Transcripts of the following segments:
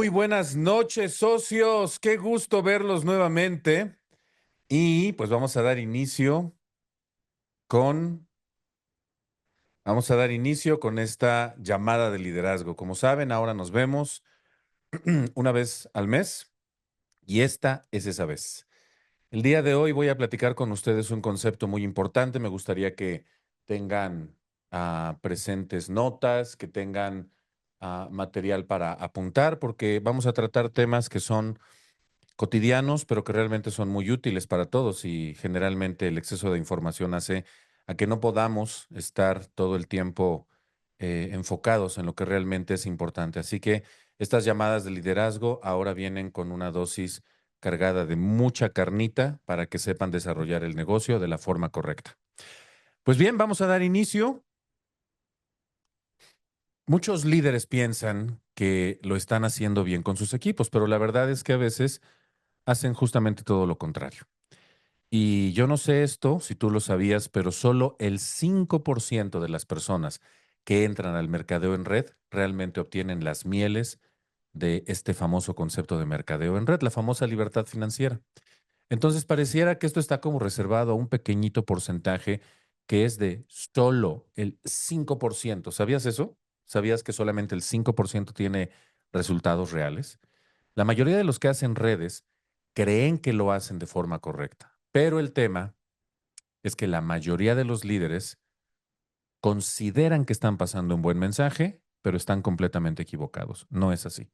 Muy buenas noches, socios. Qué gusto verlos nuevamente. Y pues con, vamos a dar inicio con esta llamada de liderazgo. Como saben, ahora nos vemos una vez al mes y esta es esa vez. El día de hoy voy a platicar con ustedes un concepto muy importante. Me gustaría que tengan presentes notas, que tengan material para apuntar, porque vamos a tratar temas que son cotidianos, pero que realmente son muy útiles para todos y generalmente el exceso de información hace a que no podamos estar todo el tiempo enfocados en lo que realmente es importante. Así que estas llamadas de liderazgo ahora vienen con una dosis cargada de mucha carnita para que sepan desarrollar el negocio de la forma correcta. Pues bien, vamos a dar inicio. Muchos líderes piensan que lo están haciendo bien con sus equipos, pero la verdad es que a veces hacen justamente todo lo contrario. Y yo no sé esto, si tú lo sabías, pero solo el 5% de las personas que entran al mercadeo en red realmente obtienen las mieles de este famoso concepto de mercadeo en red, la famosa libertad financiera. Entonces pareciera que esto está como reservado a un pequeñito porcentaje que es de solo el 5%. ¿Sabías eso? ¿Sabías que solamente el 5% tiene resultados reales? La mayoría de los que hacen redes creen que lo hacen de forma correcta, pero el tema es que la mayoría de los líderes consideran que están pasando un buen mensaje, pero están completamente equivocados. No es así.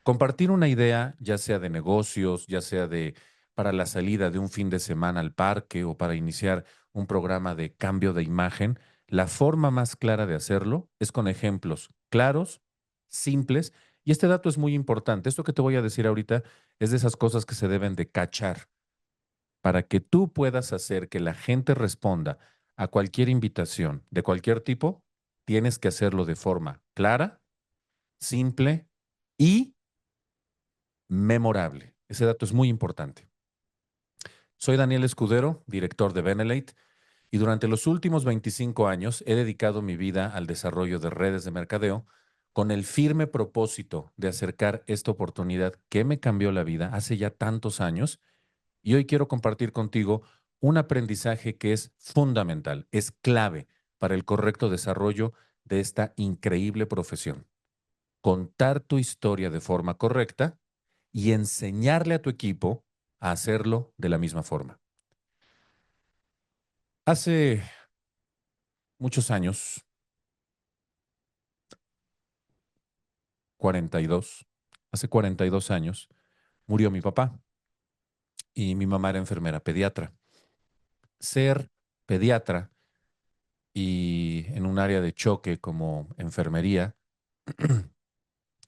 Compartir una idea, ya sea de negocios, ya sea de para la salida de un fin de semana al parque o para iniciar un programa de cambio de imagen, la forma más clara de hacerlo es con ejemplos claros, simples, y este dato es muy importante. Esto que te voy a decir ahorita es de esas cosas que se deben de cachar para que tú puedas hacer que la gente responda a cualquier invitación de cualquier tipo. Tienes que hacerlo de forma clara, simple y memorable. Ese dato es muy importante. Soy Daniel Escudero, director de Benelate, y durante los últimos 25 años he dedicado mi vida al desarrollo de redes de mercadeo con el firme propósito de acercar esta oportunidad que me cambió la vida hace ya tantos años, y hoy quiero compartir contigo un aprendizaje que es fundamental, es clave para el correcto desarrollo de esta increíble profesión. Contar tu historia de forma correcta y enseñarle a tu equipo a hacerlo de la misma forma. Hace muchos años, 42, hace 42 años, murió mi papá y mi mamá era enfermera pediatra. Ser pediatra y en un área de choque como enfermería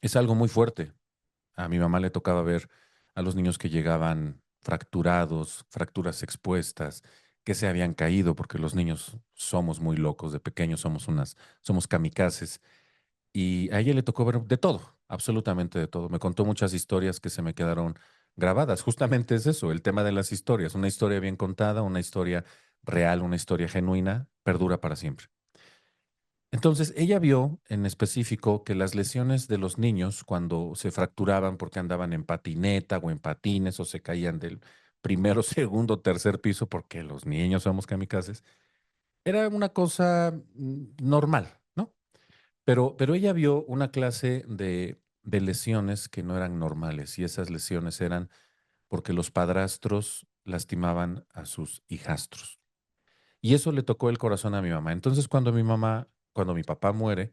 es algo muy fuerte. A mi mamá le tocaba ver a los niños que llegaban fracturados, fracturas expuestas, que se habían caído, porque los niños somos muy locos, de pequeños somos kamikazes. Y a ella le tocó ver de todo, absolutamente de todo. Me contó muchas historias que se me quedaron grabadas. Justamente es eso, el tema de las historias. Una historia bien contada, una historia real, una historia genuina, perdura para siempre. Entonces, ella vio en específico que las lesiones de los niños cuando se fracturaban porque andaban en patineta o en patines o se caían del primero, segundo, tercer piso, porque los niños somos kamikazes, era una cosa normal, ¿no? Pero ella vio una clase de lesiones que no eran normales y esas lesiones eran porque los padrastros lastimaban a sus hijastros. Y eso le tocó el corazón a mi mamá. Entonces, cuando mi papá muere,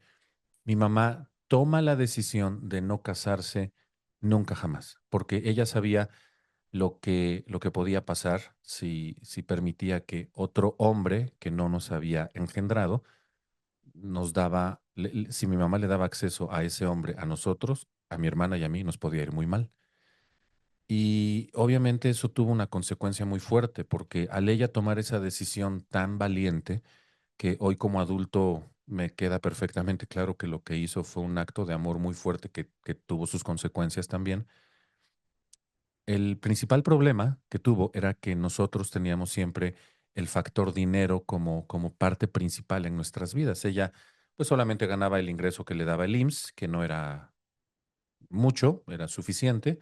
mi mamá toma la decisión de no casarse nunca jamás, porque ella sabía lo que podía pasar si permitía que otro hombre que no nos había engendrado nos daba, si mi mamá le daba acceso a ese hombre, a nosotros, a mi hermana y a mí, nos podía ir muy mal. Y obviamente eso tuvo una consecuencia muy fuerte, porque al ella tomar esa decisión tan valiente, que hoy como adulto me queda perfectamente claro que lo que hizo fue un acto de amor muy fuerte que tuvo sus consecuencias también. El principal problema que tuvo era que nosotros teníamos siempre el factor dinero como parte principal en nuestras vidas. Ella pues solamente ganaba el ingreso que le daba el IMSS, que no era mucho, era suficiente.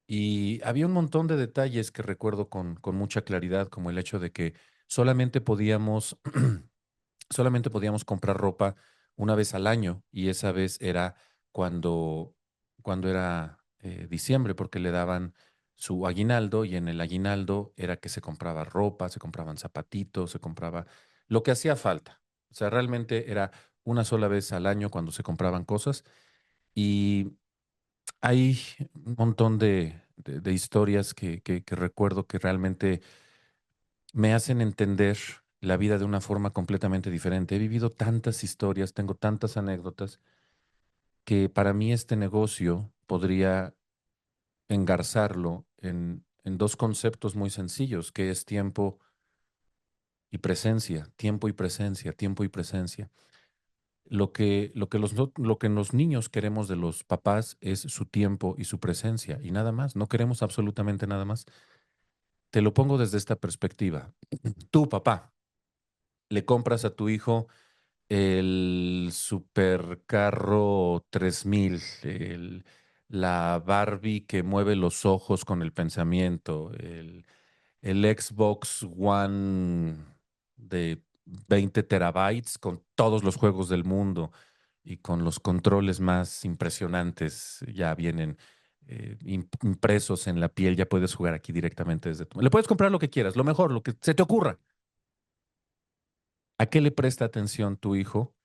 Y había un montón de detalles que recuerdo con mucha claridad, como el hecho de que solamente podíamos, solamente podíamos comprar ropa una vez al año y esa vez era cuando, cuando era diciembre, porque le daban su aguinaldo y en el aguinaldo era que se compraba ropa, se compraban zapatitos, se compraba lo que hacía falta. O sea, realmente era una sola vez al año cuando se compraban cosas y hay un montón de historias que recuerdo que realmente me hacen entender la vida de una forma completamente diferente. He vivido tantas historias, tengo tantas anécdotas, que para mí este negocio podría engarzarlo en dos conceptos muy sencillos, que es tiempo y presencia, tiempo y presencia, tiempo y presencia. Lo que los niños queremos de los papás es su tiempo y su presencia y nada más. No queremos absolutamente nada más. Te lo pongo desde esta perspectiva. Tú, papá, le compras a tu hijo el supercarro 3000, la Barbie que mueve los ojos con el pensamiento, el Xbox One de 20 terabytes con todos los juegos del mundo y con los controles más impresionantes. Ya vienen impresos en la piel, ya puedes jugar aquí directamente desde tu... Le puedes comprar lo que quieras, lo mejor, lo que se te ocurra. ¿A qué le presta atención tu hijo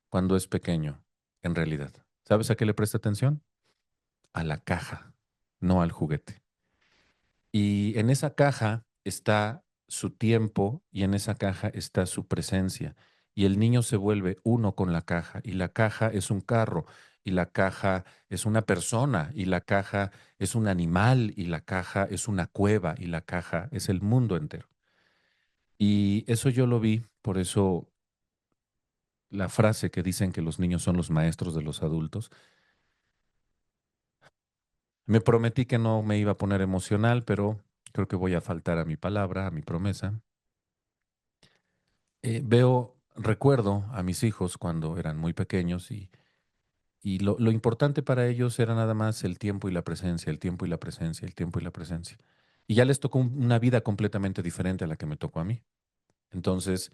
cuando es pequeño, en realidad? ¿Sabes a qué le presta atención? A la caja, no al juguete. Y en esa caja está su tiempo y en esa caja está su presencia. Y el niño se vuelve uno con la caja y la caja es un carro y la caja es una persona y la caja es un animal y la caja es una cueva y la caja es el mundo entero. Y eso yo lo vi, por eso la frase que dicen que los niños son los maestros de los adultos. Me prometí que no me iba a poner emocional, pero creo que voy a faltar a mi palabra, a mi promesa. Recuerdo a mis hijos cuando eran muy pequeños y lo importante para ellos era nada más el tiempo y la presencia, el tiempo y la presencia, el tiempo y la presencia. Y ya les tocó una vida completamente diferente a la que me tocó a mí. Entonces,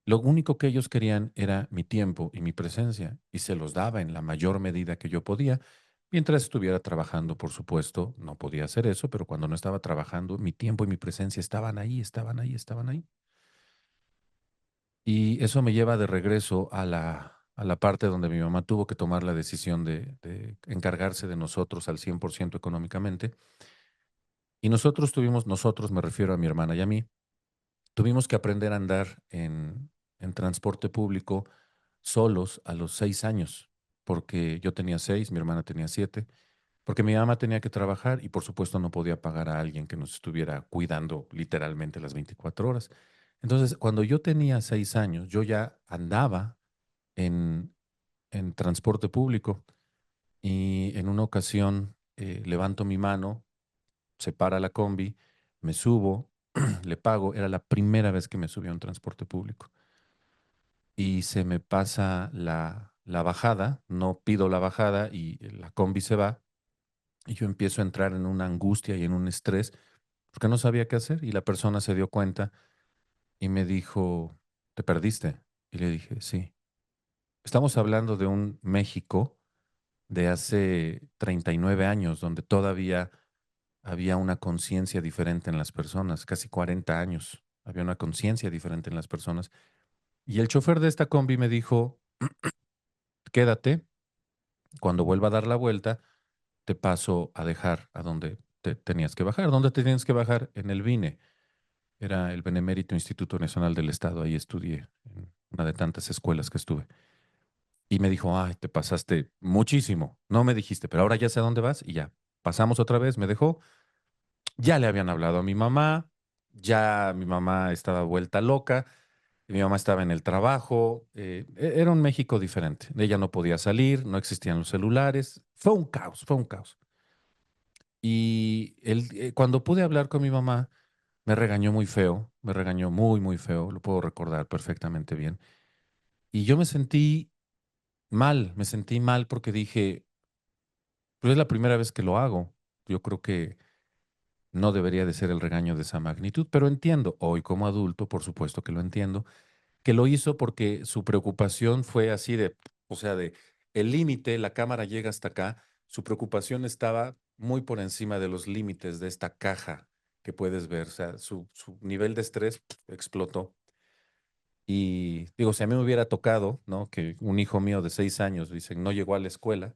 lo único que ellos querían era mi tiempo y mi presencia, y se los daba en la mayor medida que yo podía. Mientras estuviera trabajando, por supuesto, no podía hacer eso, pero cuando no estaba trabajando, mi tiempo y mi presencia estaban ahí, estaban ahí, estaban ahí. Y eso me lleva de regreso a a la parte donde mi mamá tuvo que tomar la decisión de encargarse de nosotros al 100% económicamente. Y nosotros me refiero a mi hermana y a mí, tuvimos que aprender a andar en transporte público solos a los 6 años, porque yo tenía 6, mi hermana tenía 7, porque mi mamá tenía que trabajar y por supuesto no podía pagar a alguien que nos estuviera cuidando literalmente las 24 horas. Entonces, cuando yo tenía 6 años, yo ya andaba en, en transporte público y en una ocasión levanto mi mano, se para la combi, me subo, le pago, era la primera vez que me subí a un transporte público y se me pasa la bajada, no pido la bajada y la combi se va y yo empiezo a entrar en una angustia y en un estrés porque no sabía qué hacer y la persona se dio cuenta y me dijo, ¿te perdiste? Y le dije, sí. Estamos hablando de un México de hace 39 años, donde todavía había una conciencia diferente en las personas, casi 40 años, había una conciencia diferente en las personas. Y el chofer de esta combi me dijo, quédate, cuando vuelva a dar la vuelta, te paso a dejar a donde te tenías que bajar. ¿Dónde te tienes que bajar? En el BINE. Era el Benemérito Instituto Nacional del Estado. Ahí estudié, en una de tantas escuelas que estuve. Y me dijo, ay, te pasaste muchísimo. No me dijiste, pero ahora ya sé a dónde vas y ya. Pasamos otra vez, me dejó. Ya le habían hablado a mi mamá, ya mi mamá estaba vuelta loca, mi mamá estaba en el trabajo, era un México diferente. Ella no podía salir, no existían los celulares. Fue un caos, fue un caos. Y cuando pude hablar con mi mamá, me regañó muy feo, me regañó muy, muy feo, lo puedo recordar perfectamente bien. Y yo me sentí mal porque dije, Pues es la primera vez que lo hago. Yo creo que no debería de ser el regaño de esa magnitud, pero entiendo, hoy como adulto, por supuesto que lo entiendo, que lo hizo porque su preocupación fue así de, o sea, de el límite, la cámara llega hasta acá, su preocupación estaba muy por encima de los límites de esta caja que puedes ver, o sea, su nivel de estrés explotó. Y digo, si a mí me hubiera tocado, ¿no? Que un hijo mío de 6 años, dicen, no llegó a la escuela,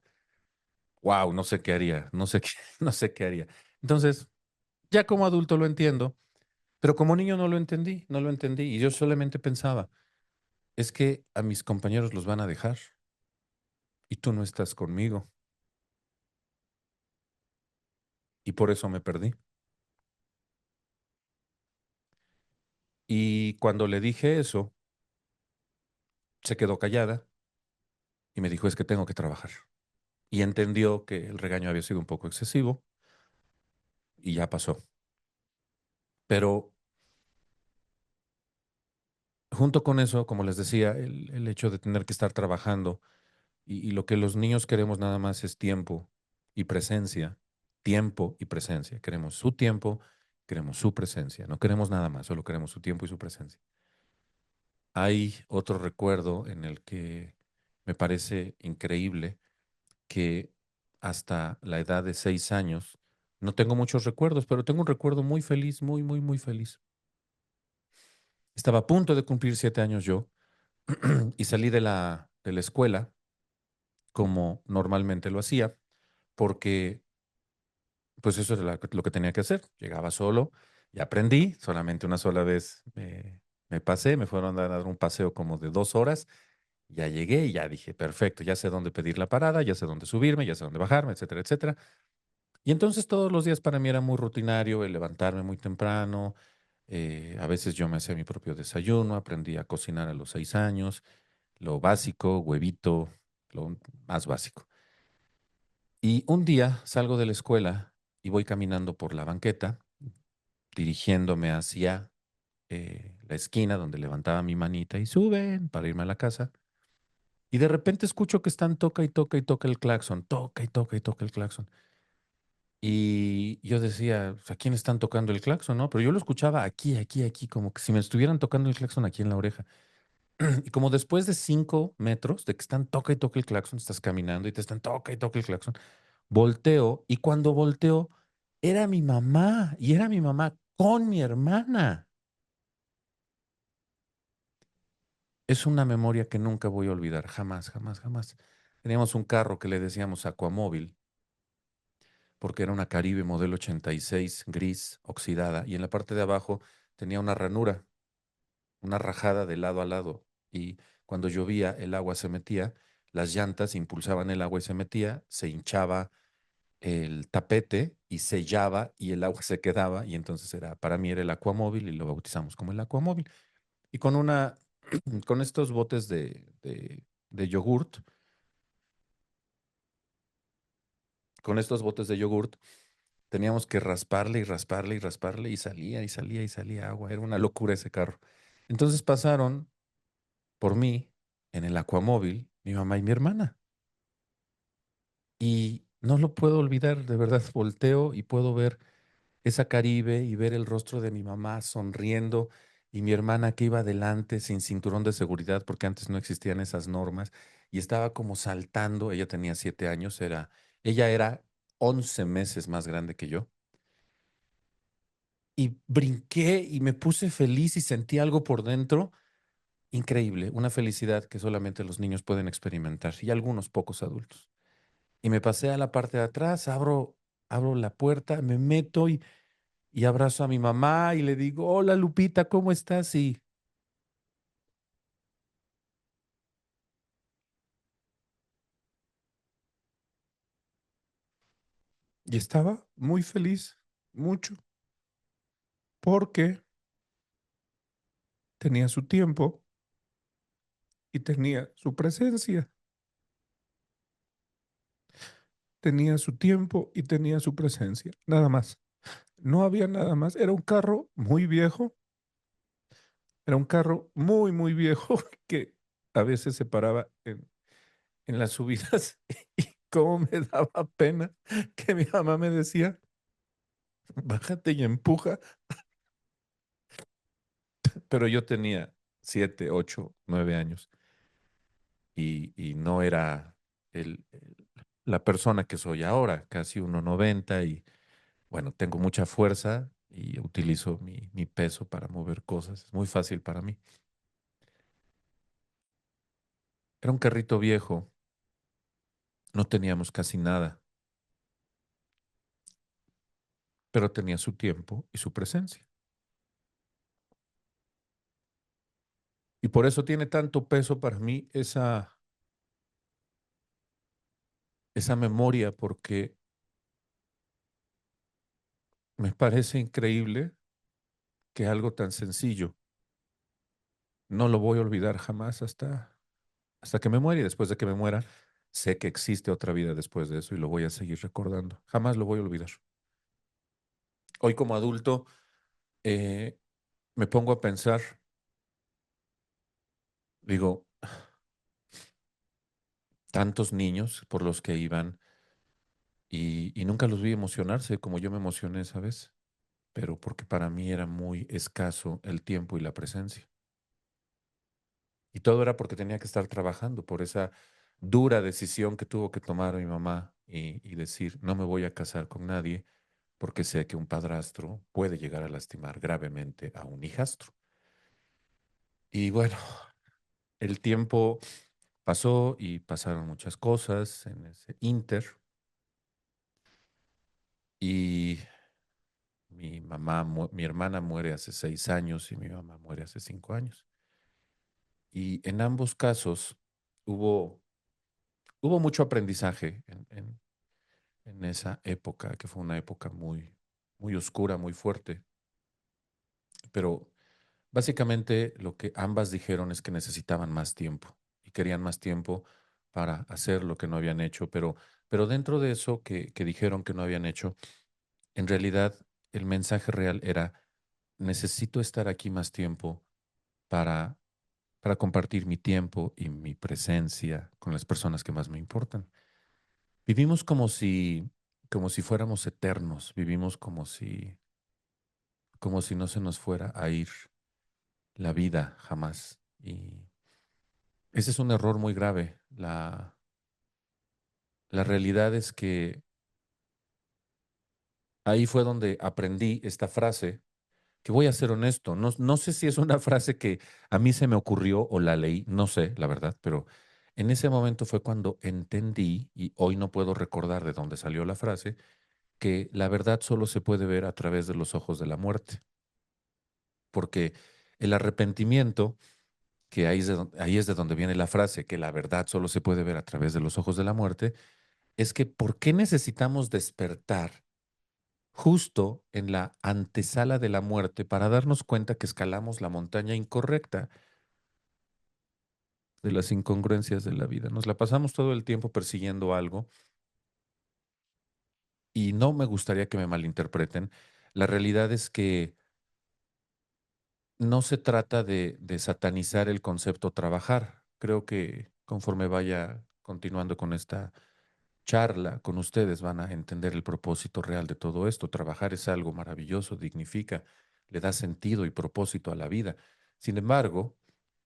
wow, no sé qué haría, no sé qué, no sé qué haría. Entonces, ya como adulto lo entiendo, pero como niño no lo entendí, no lo entendí. Y yo solamente pensaba, es que a mis compañeros los van a dejar y tú no estás conmigo. Y por eso me perdí. Y cuando le dije eso, se quedó callada y me dijo, es que tengo que trabajar. Y entendió que el regaño había sido un poco excesivo y ya pasó. Pero junto con eso, como les decía, el hecho de tener que estar trabajando y lo que los niños queremos nada más es tiempo y presencia, tiempo y presencia. Queremos su tiempo, queremos su presencia, no queremos nada más, solo queremos su tiempo y su presencia. Hay otro recuerdo en el que me parece increíble que hasta la edad de 6 años, no tengo muchos recuerdos, pero tengo un recuerdo muy feliz, muy, muy, muy feliz. Estaba a punto de cumplir 7 años yo y salí de la escuela como normalmente lo hacía, porque pues eso es lo que tenía que hacer. Llegaba solo y aprendí, solamente una sola vez me pasé, me fueron a dar un paseo como de 2 horas, ya llegué y ya dije, perfecto, ya sé dónde pedir la parada, ya sé dónde subirme, ya sé dónde bajarme, etcétera, etcétera. Y entonces todos los días para mí era muy rutinario el levantarme muy temprano, a veces yo me hacía mi propio desayuno, aprendí a cocinar a los 6 años, lo básico, huevito, lo más básico. Y un día salgo de la escuela y voy caminando por la banqueta, dirigiéndome hacia la esquina donde levantaba mi manita y suben para irme a la casa. Y de repente escucho que están toca y toca y toca el claxon, toca y toca y toca el claxon. Y yo decía, "Pues, ¿a quién están tocando el claxon, no?" Pero yo lo escuchaba aquí, aquí, aquí, como que si me estuvieran tocando el claxon aquí en la oreja. Y como después de 5 metros de que están toca y toca el claxon, estás caminando y te están toca y toca el claxon, volteo y cuando volteo era mi mamá y era mi mamá con mi hermana. Es una memoria que nunca voy a olvidar, jamás, jamás, jamás. Teníamos un carro que le decíamos Aquamóvil, porque era una Caribe modelo 86 gris, oxidada, y en la parte de abajo tenía una ranura, una rajada de lado a lado. Y cuando llovía, el agua se metía, las llantas impulsaban el agua y se metía, se hinchaba el tapete y sellaba y el agua se quedaba, y entonces era, para mí era el Aquamóvil y lo bautizamos como el Aquamóvil. Y con con estos botes de yogurt, con estos botes de yogurt, teníamos que rasparle y rasparle y rasparle y salía y salía y salía agua. Era una locura ese carro. Entonces pasaron por mí en el Aquamóvil mi mamá y mi hermana. Y no lo puedo olvidar, de verdad, volteo y puedo ver esa Caribe y ver el rostro de mi mamá sonriendo y mi hermana que iba adelante sin cinturón de seguridad porque antes no existían esas normas y estaba como saltando. Ella tenía 7 años, ella era 11 meses más grande que yo. Y brinqué y me puse feliz y sentí algo por dentro increíble, una felicidad que solamente los niños pueden experimentar y algunos pocos adultos. Y me pasé a la parte de atrás, abro la puerta, me meto y abrazo a mi mamá y le digo, hola Lupita, ¿cómo estás? Y estaba muy feliz, mucho, porque tenía su tiempo y tenía su presencia. Tenía su tiempo y tenía su presencia. Nada más. No había nada más. Era un carro muy viejo. Era un carro muy, muy viejo que a veces se paraba en las subidas cómo me daba pena que mi mamá me decía, bájate y empuja, pero yo tenía 7, 8, 9 años y no era la persona que soy ahora, casi 1,90 y bueno, tengo mucha fuerza y utilizo mi peso para mover cosas. Es muy fácil para mí. Era un carrito viejo, no teníamos casi nada, pero tenía su tiempo y su presencia. Y por eso tiene tanto peso para mí esa memoria, porque me parece increíble que algo tan sencillo no lo voy a olvidar jamás hasta que me muera y después de que me muera, sé que existe otra vida después de eso y lo voy a seguir recordando. Jamás lo voy a olvidar. Hoy como adulto eh, me pongo a pensar, digo, tantos niños por los que iban y nunca los vi emocionarse como yo me emocioné esa vez, pero porque para mí era muy escaso el tiempo y la presencia. Y todo era porque tenía que estar trabajando por esa dura decisión que tuvo que tomar mi mamá y decir, no me voy a casar con nadie porque sé que un padrastro puede llegar a lastimar gravemente a un hijastro. Y bueno, el tiempo pasó y pasaron muchas cosas en ese inter y mi hermana muere hace 6 años y mi mamá muere hace 5 años. Y en ambos casos hubo, hubo mucho aprendizaje en esa época, que fue una época muy, muy oscura, muy fuerte. Pero básicamente lo que ambas dijeron es que necesitaban más tiempo y querían más tiempo para hacer lo que no habían hecho. Pero dentro de eso que dijeron que no habían hecho, en realidad el mensaje real era, necesito estar aquí más tiempo para, para compartir mi tiempo y mi presencia con las personas que más me importan. Vivimos como si fuéramos eternos, vivimos como si no se nos fuera a ir la vida jamás. Y ese es un error muy grave. La realidad es que ahí fue donde aprendí esta frase, que voy a ser honesto, no sé si es una frase que a mí se me ocurrió o la leí, no sé, la verdad, pero en ese momento fue cuando entendí, y hoy no puedo recordar de dónde salió la frase, que la verdad solo se puede ver a través de los ojos de la muerte, porque el arrepentimiento, que ahí es de donde viene la frase, que la verdad solo se puede ver a través de los ojos de la muerte, es que ¿por qué necesitamos despertar justo en la antesala de la muerte para darnos cuenta que escalamos la montaña incorrecta de las incongruencias de la vida? Nos la pasamos todo el tiempo persiguiendo algo y no me gustaría que me malinterpreten. La realidad es que no se trata de satanizar el concepto trabajar. Creo que conforme vaya continuando con esta charla con ustedes van a entender el propósito real de todo esto. Trabajar es algo maravilloso, dignifica, le da sentido y propósito a la vida. Sin embargo,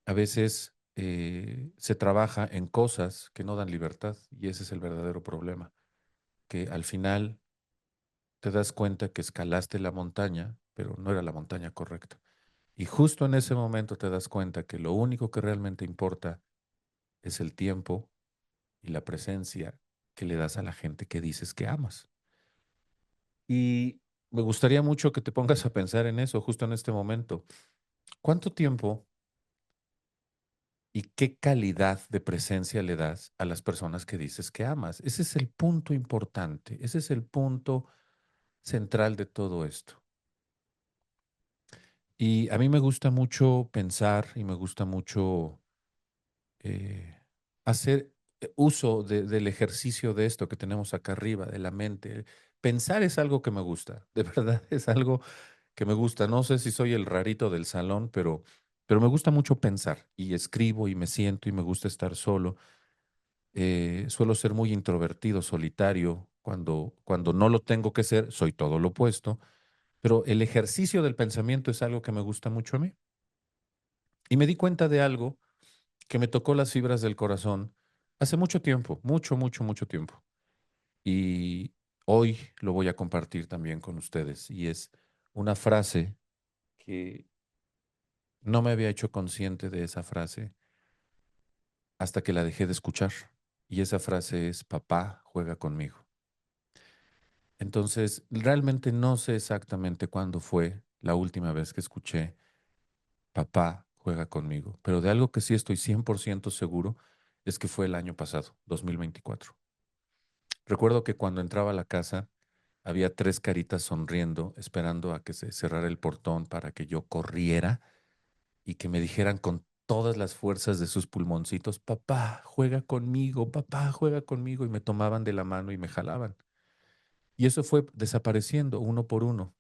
a veces se trabaja en cosas que no dan libertad y ese es el verdadero problema, que al final te das cuenta que escalaste la montaña, pero no era la montaña correcta. Y justo en ese momento te das cuenta que lo único que realmente importa es el tiempo y la presencia que le das a la gente que dices que amas. Y me gustaría mucho que te pongas a pensar en eso justo en este momento. ¿Cuánto tiempo y qué calidad de presencia le das a las personas que dices que amas? Ese es el punto importante, ese es el punto central de todo esto. Y a mí me gusta mucho pensar y me gusta mucho eh, hacer uso del ejercicio de esto que tenemos acá arriba, de la mente. Pensar es algo que me gusta, de verdad es algo que me gusta. No sé si soy el rarito del salón, pero me gusta mucho pensar y escribo y me siento y me gusta estar solo. Suelo ser muy introvertido, solitario. Cuando no lo tengo que ser, soy todo lo opuesto. Pero el ejercicio del pensamiento es algo que me gusta mucho a mí. Y me di cuenta de algo que me tocó las fibras del corazón hace mucho tiempo, mucho, mucho, mucho tiempo. Y hoy lo voy a compartir también con ustedes. Y es una frase que no me había hecho consciente de esa frase hasta que la dejé de escuchar. Y esa frase es, papá juega conmigo. Entonces, realmente no sé exactamente cuándo fue la última vez que escuché papá juega conmigo, pero de algo que sí estoy 100% seguro es que fue el año pasado, 2024. Recuerdo que cuando entraba a la casa había tres caritas sonriendo, esperando a que se cerrara el portón para que yo corriera y que me dijeran con todas las fuerzas de sus pulmoncitos, papá juega conmigo, y me tomaban de la mano y me jalaban. Y eso fue desapareciendo uno por uno,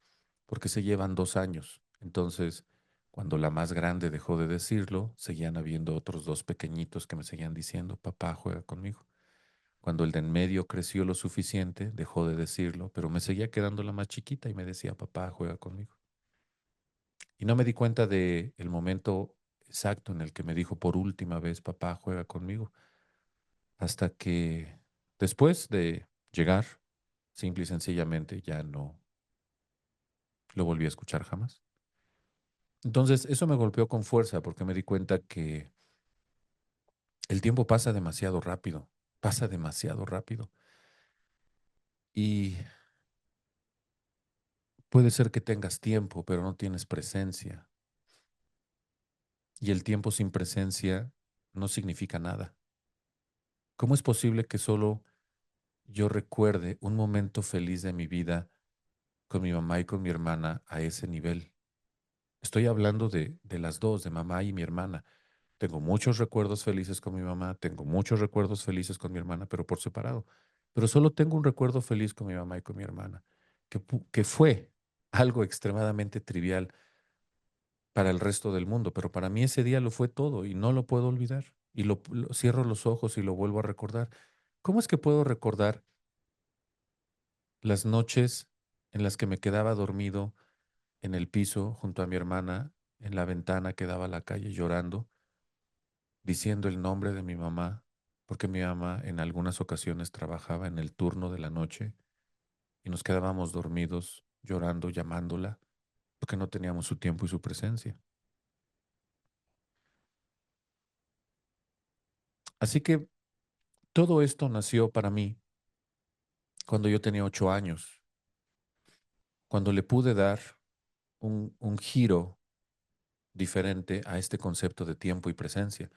porque se llevan 2 años. Entonces, cuando la más grande dejó de decirlo, seguían habiendo otros dos pequeñitos que me seguían diciendo, papá juega conmigo. Cuando el de en medio creció lo suficiente, dejó de decirlo, pero me seguía quedando la más chiquita y me decía, papá juega conmigo. Y no me di cuenta de el momento exacto en el que me dijo por última vez, papá juega conmigo, hasta que después de llegar, simple y sencillamente ya no lo volví a escuchar jamás. Entonces, eso me golpeó con fuerza porque me di cuenta que el tiempo pasa demasiado rápido. Y puede ser que tengas tiempo, pero no tienes presencia. Y el tiempo sin presencia no significa nada. ¿Cómo es posible que solo yo recuerde un momento feliz de mi vida con mi mamá y con mi hermana a ese nivel? Estoy hablando de las dos, de mamá y mi hermana. Tengo muchos recuerdos felices con mi mamá, tengo muchos recuerdos felices con mi hermana, pero por separado. Pero solo tengo un recuerdo feliz con mi mamá y con mi hermana, que fue algo extremadamente trivial para el resto del mundo, pero para mí ese día lo fue todo y no lo puedo olvidar. Y cierro los ojos y lo vuelvo a recordar. ¿Cómo es que puedo recordar las noches en las que me quedaba dormido en el piso junto a mi hermana, en la ventana que daba a la calle llorando, diciendo el nombre de mi mamá, porque mi mamá en algunas ocasiones trabajaba en el turno de la noche y nos quedábamos dormidos llorando, llamándola, porque no teníamos su tiempo y su presencia? Así que todo esto nació para mí cuando yo tenía 8 años, cuando le pude dar un giro diferente a este concepto de tiempo y presencia.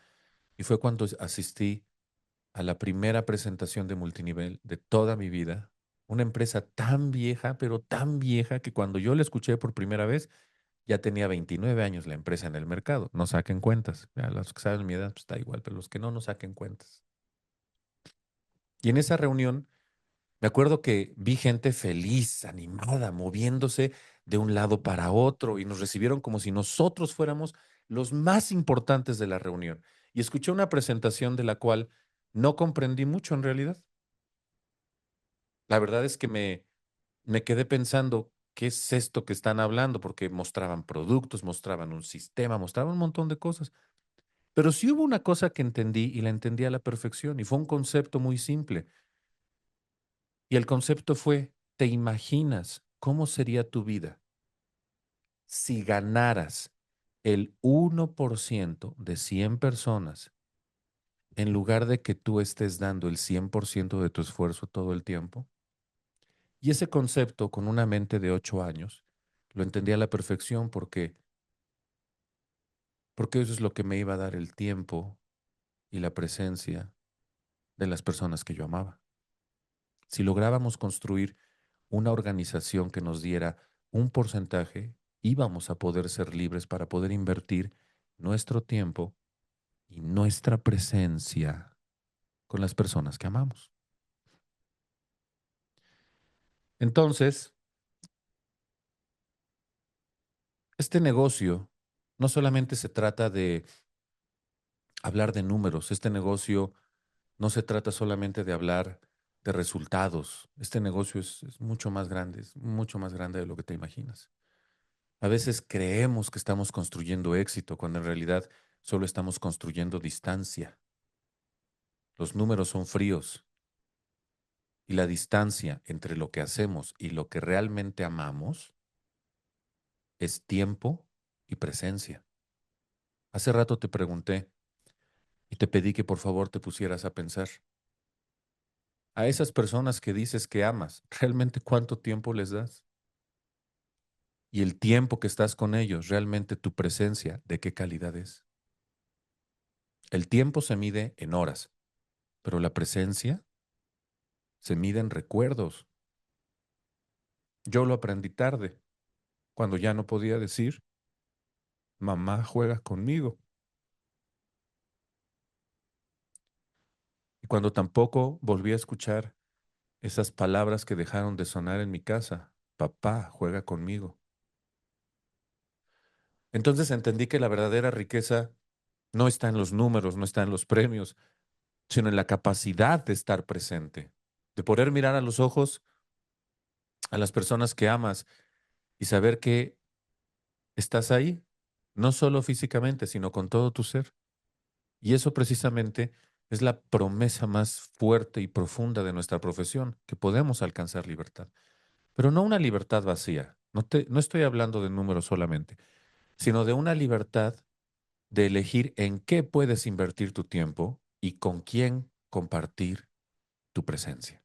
Y fue cuando asistí a la primera presentación de multinivel de toda mi vida, una empresa tan vieja, pero tan vieja que cuando yo la escuché por primera vez, ya tenía 29 años la empresa en el mercado. No saquen cuentas. Ya, los que saben mi edad, pues está igual, pero los que no, no saquen cuentas. Y en esa reunión, me acuerdo que vi gente feliz, animada, moviéndose de un lado para otro y nos recibieron como si nosotros fuéramos los más importantes de la reunión. Y escuché una presentación de la cual no comprendí mucho en realidad. La verdad es que me quedé pensando, ¿qué es esto que están hablando? Porque mostraban productos, mostraban un sistema, mostraban un montón de cosas. Pero sí hubo una cosa que entendí y la entendí a la perfección y fue un concepto muy simple. Y el concepto fue, ¿te imaginas cómo sería tu vida si ganaras el 1% de 100 personas en lugar de que tú estés dando el 100% de tu esfuerzo todo el tiempo? Y ese concepto, con una mente de 8 años, lo entendí a la perfección porque eso es lo que me iba a dar el tiempo y la presencia de las personas que yo amaba. Si lográbamos construir una organización que nos diera un porcentaje, íbamos a poder ser libres para poder invertir nuestro tiempo y nuestra presencia con las personas que amamos. Entonces, este negocio no solamente se trata de hablar de números, este negocio No se trata solamente de hablar de resultados. Este negocio es mucho más grande, es mucho más grande de lo que te imaginas. A veces creemos que estamos construyendo éxito cuando en realidad solo estamos construyendo distancia. Los números son fríos y la distancia entre lo que hacemos y lo que realmente amamos es tiempo y presencia. Hace rato te pregunté y te pedí que por favor te pusieras a pensar. A esas personas que dices que amas, ¿realmente cuánto tiempo les das? Y el tiempo que estás con ellos, realmente tu presencia, ¿de qué calidad es? El tiempo se mide en horas, pero la presencia se mide en recuerdos. Yo lo aprendí tarde, cuando ya no podía decir, mamá juega conmigo. Y cuando tampoco volví a escuchar esas palabras que dejaron de sonar en mi casa, papá juega conmigo. Entonces entendí que la verdadera riqueza no está en los números, no está en los premios, sino en la capacidad de estar presente, de poder mirar a los ojos a las personas que amas y saber que estás ahí, no solo físicamente, sino con todo tu ser. Y eso precisamente es la promesa más fuerte y profunda de nuestra profesión, que podemos alcanzar libertad. Pero no una libertad vacía, no estoy hablando de números solamente, sino de una libertad de elegir en qué puedes invertir tu tiempo y con quién compartir tu presencia.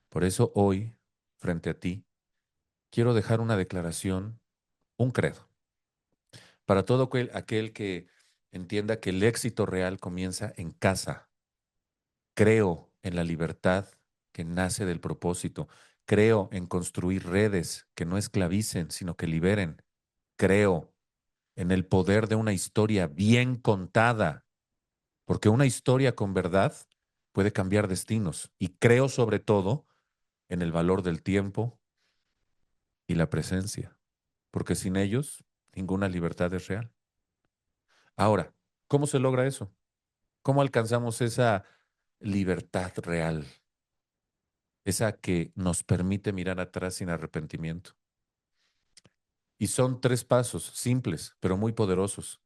Por eso hoy, frente a ti, quiero dejar una declaración, un credo, para todo aquel que entienda que el éxito real comienza en casa. Creo en la libertad que nace del propósito. Creo en construir redes que no esclavicen, sino que liberen. Creo en el poder de una historia bien contada, porque una historia con verdad puede cambiar destinos. Y creo sobre todo en el valor del tiempo y la presencia, porque sin ellos ninguna libertad es real. Ahora, ¿cómo se logra eso? ¿Cómo alcanzamos esa libertad real? Esa que nos permite mirar atrás sin arrepentimiento. Y son tres pasos simples, pero muy poderosos.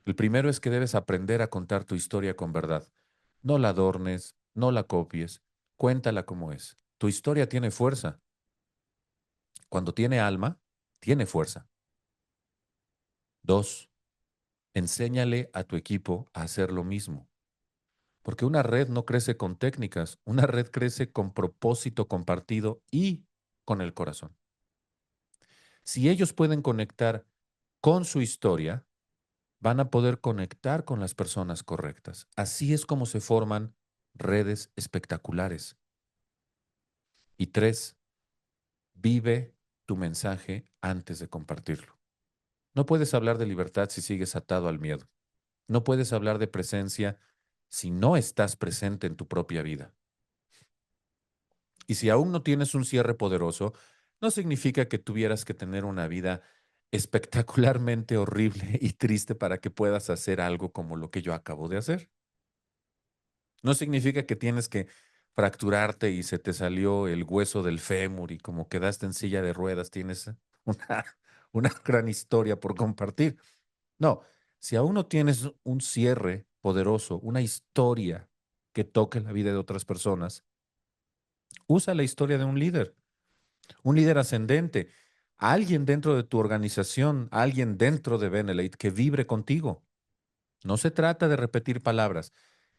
El primero es que debes aprender a contar tu historia con verdad. No la adornes, no la copies, cuéntala como es. Tu historia tiene fuerza. Cuando tiene alma, tiene fuerza. Dos, enséñale a tu equipo a hacer lo mismo. Porque una red no crece con técnicas, una red crece con propósito compartido y con el corazón. Si ellos pueden conectar con su historia, van a poder conectar con las personas correctas. Así es como se forman redes espectaculares. Y tres, vive tu mensaje antes de compartirlo. No puedes hablar de libertad si sigues atado al miedo. No puedes hablar de presencia si no estás presente en tu propia vida. Y si aún no tienes un cierre poderoso, no significa que tuvieras que tener una vida espectacularmente horrible y triste para que puedas hacer algo como lo que yo acabo de hacer. No significa que tienes que fracturarte y se te salió el hueso del fémur y como quedaste en silla de ruedas, tienes una, una gran historia por compartir. No, si aún no tienes un cierre poderoso, una historia que toque la vida de otras personas, usa la historia de un líder ascendente, alguien dentro de tu organización, alguien dentro de Benelete que vibre contigo. No se trata de repetir palabras,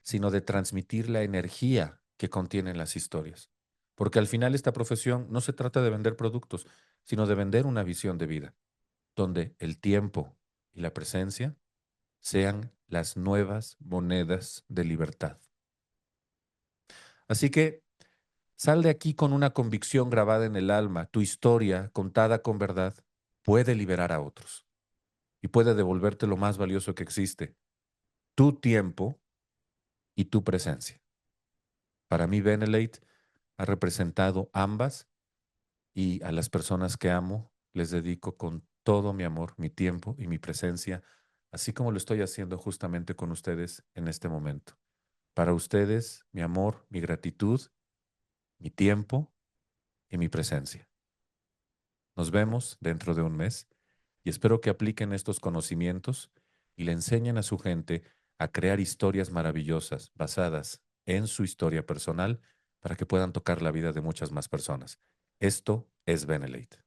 sino de transmitir la energía que contienen las historias. Porque al final esta profesión no se trata de vender productos, sino de vender una visión de vida, donde el tiempo y la presencia sean las nuevas monedas de libertad. Así que sal de aquí con una convicción grabada en el alma. Tu historia, contada con verdad, puede liberar a otros y puede devolverte lo más valioso que existe, tu tiempo y tu presencia. Para mí, Benelete ha representado ambas y a las personas que amo les dedico con todo mi amor, mi tiempo y mi presencia así como lo estoy haciendo justamente con ustedes en este momento. Para ustedes, mi amor, mi gratitud, mi tiempo y mi presencia. Nos vemos dentro de un mes y espero que apliquen estos conocimientos y le enseñen a su gente a crear historias maravillosas basadas en su historia personal para que puedan tocar la vida de muchas más personas. Esto es Benelate.